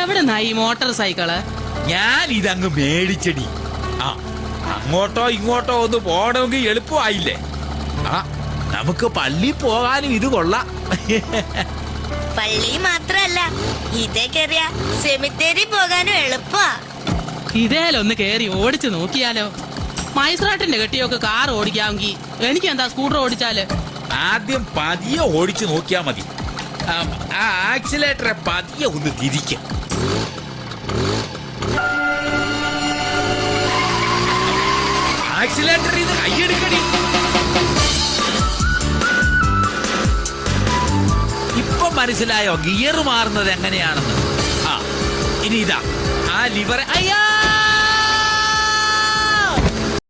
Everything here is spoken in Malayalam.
എവിടെ ഈ മോട്ടോർ സൈക്കിള്? ഞാൻ ഇതങ്ങ് മേടിച്ചടി. ആ, അങ്ങോട്ടോ ഇങ്ങോട്ടോ ഒന്ന് പോകണമെങ്കിൽ എളുപ്പമായില്ലേ. ആ, നമുക്ക് പള്ളി പോകാനും ഇത് കൊള്ളാം. പള്ളി മാത്രല്ല, ഇതേ കയറിയ സെമിത്തേരി പോകാനും എളുപ്പാ. ഇതേലൊന്ന് കേറി ഓടിച്ചു നോക്കിയാലോ? മൈസ്രാട്ടിന്റെ കെട്ടിയൊക്കെ കാർ ഓടിക്കാമെങ്കിൽ എനിക്ക് എന്താ സ്കൂട്ടർ ഓടിച്ചാല്? ആദ്യം പതിയെ ഓടിച്ചു നോക്കിയാ മതി. ആ ആക്സിലേറ്ററെ പതിയെ ഒന്ന് തിരിക്ക. ആക്സിലേറ്റർ ഇത് കൈയെടുക്കടി. ഇപ്പൊ മനസ്സിലായോ ഗിയർ മാറുന്നത് എങ്ങനെയാണെന്ന്? ആ, ഇനി ഇതാ ആ ലിവർ. അയ്യാ,